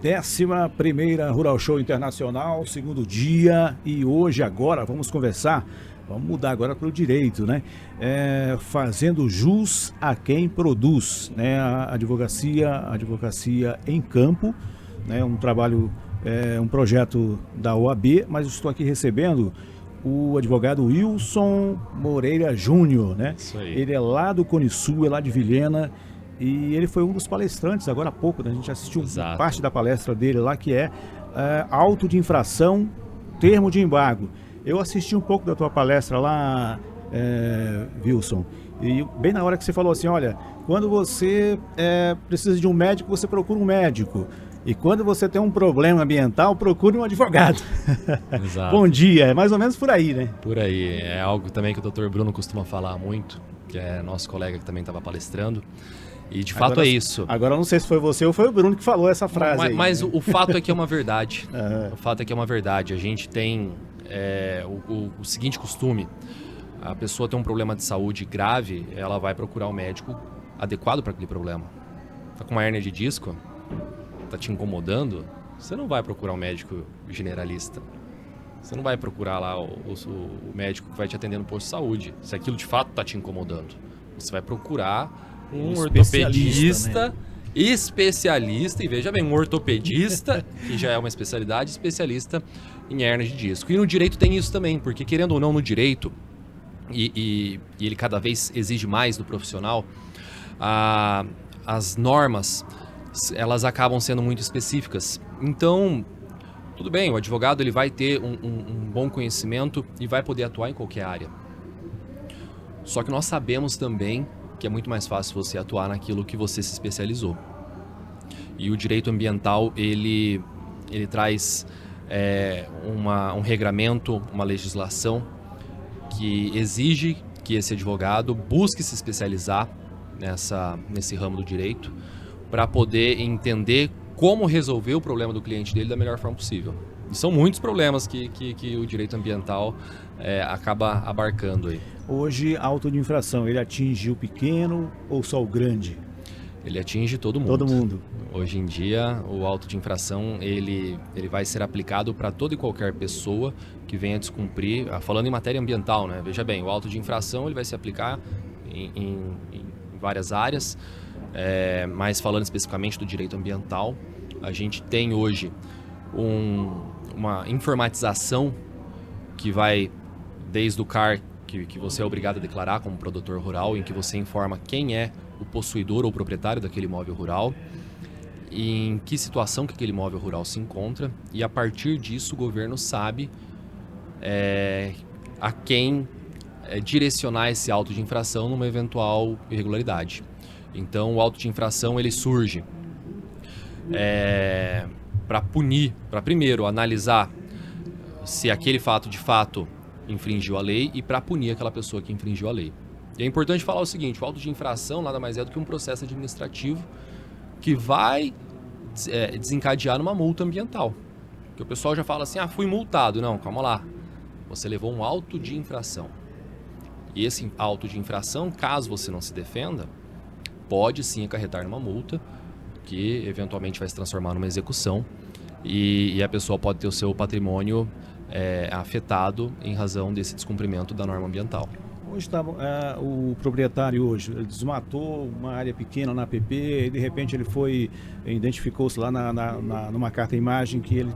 11ª Rural Show Internacional, segundo dia, e hoje, agora, vamos conversar, vamos mudar agora para o direito, né? Fazendo jus a quem produz, né? A advocacia em campo, né? Um trabalho, um projeto da OAB, mas estou aqui recebendo o advogado Wilson Moreira Júnior, né? Isso aí. Ele é lá do Cone Sul, é lá de Vilhena, e ele foi um dos palestrantes agora há pouco, né? A gente assistiu Exato. parte da palestra dele lá, que é auto de infração, termo de embargo. Eu assisti um pouco da tua palestra lá, Wilson, e bem na hora que você falou assim, olha, quando você precisa de um médico, você procura um médico. E quando você tem um problema ambiental, procure um advogado. Exato. Bom dia, é mais ou menos por aí, né? Por aí. É algo também que o Dr. Bruno costuma falar muito, que é nosso colega que também estava palestrando. E de fato Agora, é isso. Agora eu não sei se foi você ou foi o Bruno que falou essa frase aí. Mas né? o fato é que é uma verdade. Aham. O fato é que é uma verdade. A gente tem o seguinte costume. A pessoa tem um problema de saúde grave, ela vai procurar o médico adequado para aquele problema. Tá com uma hérnia de disco? Tá te incomodando? Você não vai procurar um médico generalista. Você não vai procurar lá o médico que vai te atender no posto de saúde, se aquilo de fato tá te incomodando. Você vai procurar um ortopedista, né? especialista, e veja bem, um ortopedista, que já é uma especialidade, especialista em hérnia de disco. E no direito tem isso também, porque querendo ou não no direito, e ele cada vez exige mais do profissional, as normas, elas acabam sendo muito específicas. Então, tudo bem, o advogado ele vai ter um bom conhecimento e vai poder atuar em qualquer área. Só que nós sabemos também que é muito mais fácil você atuar naquilo que você se especializou. E o direito ambiental, ele traz um regramento, uma legislação que exige que esse advogado busque se especializar nesse ramo do direito para poder entender como resolver o problema do cliente dele da melhor forma possível. E são muitos problemas que o direito ambiental acaba abarcando aí. Hoje, auto de infração, ele atinge o pequeno ou só o grande? Ele atinge todo mundo. Todo mundo. Hoje em dia, o auto de infração ele vai ser aplicado para toda e qualquer pessoa que venha descumprir, falando em matéria ambiental, né? Veja bem, o auto de infração ele vai se aplicar em várias áreas, mas falando especificamente do direito ambiental, a gente tem hoje uma informatização que vai desde o CAR, que você é obrigado a declarar como produtor rural, em que você informa quem é o possuidor ou proprietário daquele imóvel rural, em que situação que aquele imóvel rural se encontra, e a partir disso o governo sabe a quem direcionar esse auto de infração numa eventual irregularidade. Então o auto de infração ele surge para punir, para primeiro analisar se aquele fato de fato infringiu a lei e para punir aquela pessoa que infringiu a lei. E é importante falar o seguinte, o auto de infração nada mais é do que um processo administrativo que vai desencadear numa multa ambiental. Porque o pessoal já fala assim, fui multado. Não, calma lá. Você levou um auto de infração. E esse auto de infração, caso você não se defenda, pode sim acarretar numa multa que eventualmente vai se transformar numa execução e a pessoa pode ter o seu patrimônio afetado em razão desse descumprimento da norma ambiental. Hoje o proprietário hoje, ele desmatou uma área pequena na APP e de repente ele identificou-se lá numa carta-imagem que ele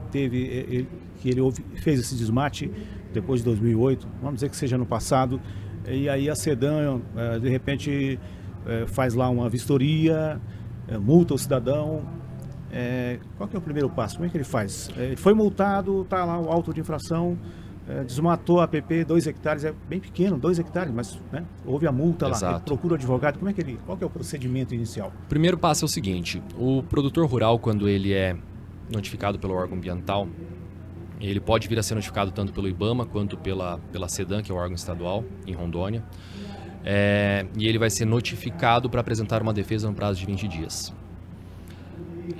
fez esse desmate depois de 2008, vamos dizer que seja no passado, e aí a SEDAM de repente faz lá uma vistoria, multa o cidadão. Qual que é o primeiro passo? Como é que ele faz? Ele foi multado, está lá o auto de infração, desmatou a APP, 2 hectares, é bem pequeno, 2 hectares, mas né, houve a multa. Exato. Lá, ele procura o advogado, qual que é o procedimento inicial? O primeiro passo é o seguinte, o produtor rural, quando ele é notificado pelo órgão ambiental, ele pode vir a ser notificado tanto pelo IBAMA quanto pela SEDAM, que é o órgão estadual, em Rondônia, e ele vai ser notificado para apresentar uma defesa no prazo de 20 dias.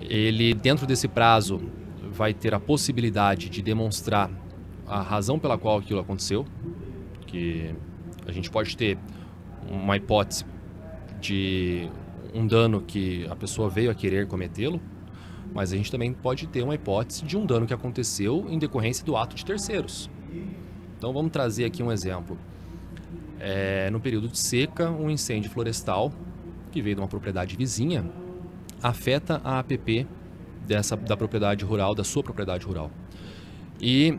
Ele, dentro desse prazo, vai ter a possibilidade de demonstrar a razão pela qual aquilo aconteceu, que a gente pode ter uma hipótese de um dano que a pessoa veio a querer cometê-lo, Mas a gente também pode ter uma hipótese de um dano que aconteceu em decorrência do ato de terceiros. Então vamos trazer aqui um exemplo. No período de seca, um incêndio florestal que veio de uma propriedade vizinha afeta a APP da propriedade rural, da sua propriedade rural. E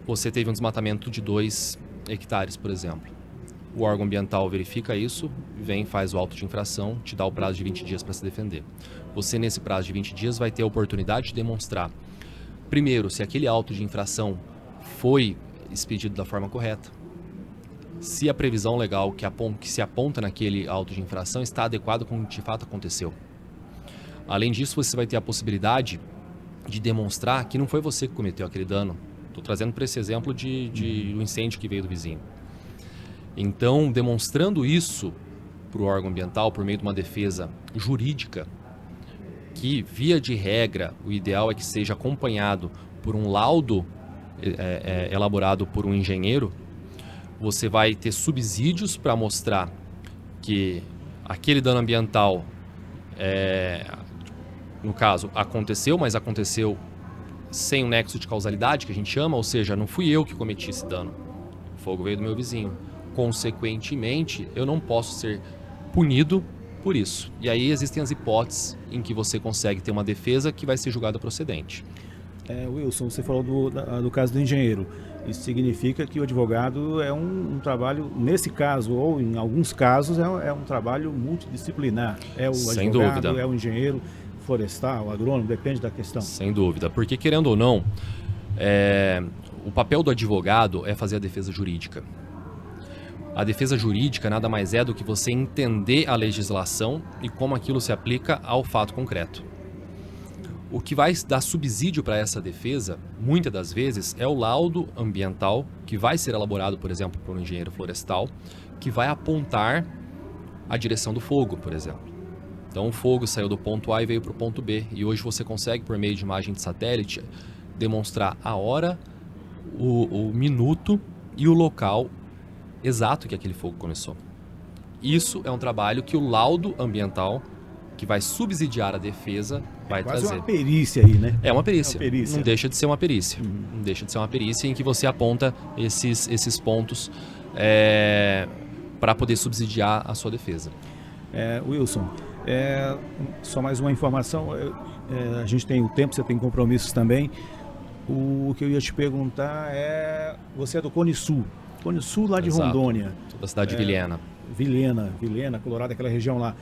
você teve um desmatamento de 2 hectares, por exemplo. O órgão ambiental verifica isso, vem, faz o auto de infração, te dá o prazo de 20 dias para se defender. Você, nesse prazo de 20 dias, vai ter a oportunidade de demonstrar, primeiro, se aquele auto de infração foi expedido da forma correta, se a previsão legal que se aponta naquele auto de infração está adequada com o que de fato aconteceu. Além disso, você vai ter a possibilidade de demonstrar que não foi você que cometeu aquele dano. Estou trazendo para esse exemplo de um incêndio que veio do vizinho. Então, demonstrando isso para o órgão ambiental por meio de uma defesa jurídica, que, via de regra, o ideal é que seja acompanhado por um laudo elaborado por um engenheiro, você vai ter subsídios para mostrar que aquele dano ambiental, no caso, aconteceu, mas aconteceu sem um nexo de causalidade, que a gente chama, ou seja, não fui eu que cometi esse dano. O fogo veio do meu vizinho. Consequentemente, eu não posso ser punido por isso. E aí existem as hipóteses em que você consegue ter uma defesa que vai ser julgada procedente. Wilson, você falou do caso do engenheiro. Isso significa que o advogado é um trabalho, nesse caso, ou em alguns casos, é um trabalho multidisciplinar. É o Sem advogado, dúvida. é o engenheiro florestal, o agrônomo, depende da questão. Sem dúvida, porque querendo ou não, o papel do advogado é fazer a defesa jurídica. A defesa jurídica nada mais é do que você entender a legislação e como aquilo se aplica ao fato concreto. O que vai dar subsídio para essa defesa, muitas das vezes, é o laudo ambiental que vai ser elaborado, por exemplo, por um engenheiro florestal, que vai apontar a direção do fogo, por exemplo. Então o fogo saiu do ponto A e veio para o ponto B, e hoje você consegue, por meio de imagem de satélite, demonstrar a hora, o minuto e o local exato que aquele fogo começou. Isso é um trabalho que o laudo ambiental, que vai subsidiar a defesa, vai quase trazer. Uma perícia aí, né? É uma perícia. É uma perícia. Não deixa de ser uma perícia. Não deixa de ser uma perícia em que você aponta esses pontos para poder subsidiar a sua defesa. Wilson, só mais uma informação. A gente tem o tempo, você tem compromissos também. O que eu ia te perguntar você é do Cone Sul. Cone Sul, lá de Exato. Rondônia. Da cidade de Vilhena. Vilhena, Colorado, aquela região lá.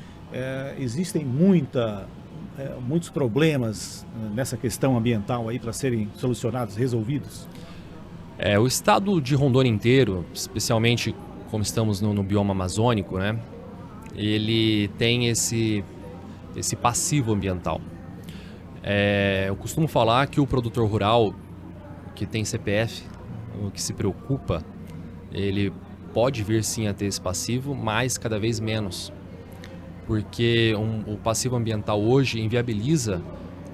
Existem muitos problemas nessa questão ambiental aí para serem solucionados, resolvidos? O estado de Rondônia inteiro, especialmente como estamos no bioma amazônico, né, ele tem esse passivo ambiental. Eu costumo falar que o produtor rural que tem CPF, o que se preocupa, ele pode vir sim a ter esse passivo, mas cada vez menos. Porque o passivo ambiental hoje inviabiliza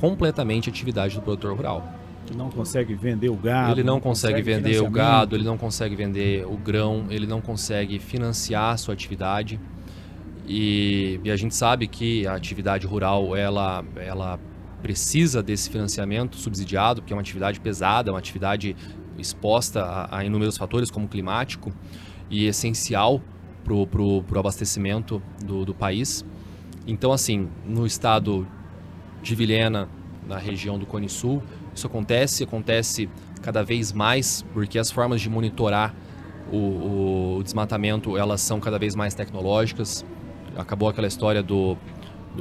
completamente a atividade do produtor rural. Ele não consegue vender o gado. Ele não consegue vender o gado, ele não consegue vender o grão, ele não consegue financiar a sua atividade. E a gente sabe que a atividade rural, ela precisa desse financiamento subsidiado, porque é uma atividade pesada, uma atividade exposta a inúmeros fatores como climático e essencial para o abastecimento do país. Então, assim, no estado de Vilhena, na região do Cone Sul, isso acontece cada vez mais, porque as formas de monitorar o desmatamento, elas são cada vez mais tecnológicas. Acabou aquela história do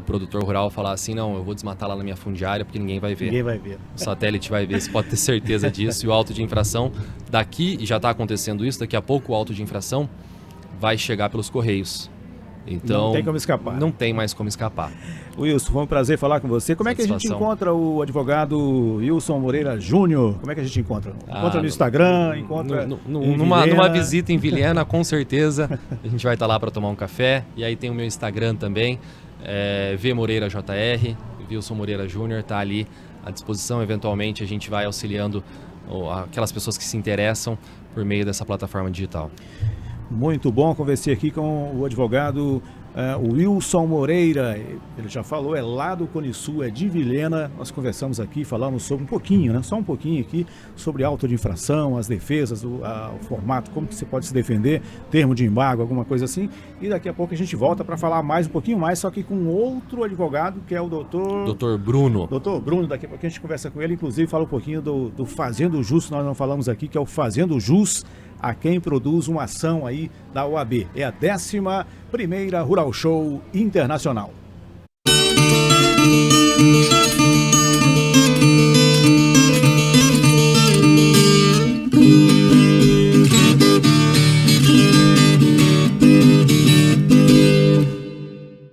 produtor rural falar assim, não, eu vou desmatar lá na minha fundiária porque ninguém vai ver. Ninguém vai ver. O satélite vai ver, você pode ter certeza disso. E o auto de infração, e já está acontecendo isso, daqui a pouco o auto de infração vai chegar pelos correios. Então, não tem como escapar. Não tem mais como escapar. Wilson, foi um prazer falar com você. Como é que a gente encontra o advogado Wilson Moreira Júnior? Como é que a gente encontra? Encontra no Instagram, encontra numa visita em Vilhena, com certeza. A gente vai estar lá para tomar um café. E aí tem o meu Instagram também, V Moreira JR, Wilson Moreira Júnior, está ali à disposição. Eventualmente a gente vai auxiliando aquelas pessoas que se interessam por meio dessa plataforma digital. Muito bom, conversei aqui com o advogado o Wilson Moreira, ele já falou, é lá do Cone Sul, é de Vilhena. Nós conversamos aqui, falamos sobre um pouquinho, né? Só um pouquinho aqui, sobre auto de infração, as defesas, o formato, como que você pode se defender, termo de embargo, alguma coisa assim. E daqui a pouco a gente volta para falar mais, um pouquinho mais, só que com outro advogado, que é o doutor Bruno. Doutor Bruno, daqui a pouco a gente conversa com ele, inclusive fala um pouquinho do Fazendo Jus, nós não falamos aqui, que é o Fazendo Jus, a quem produz uma ação aí da OAB. É a 11ª Rural Show Internacional.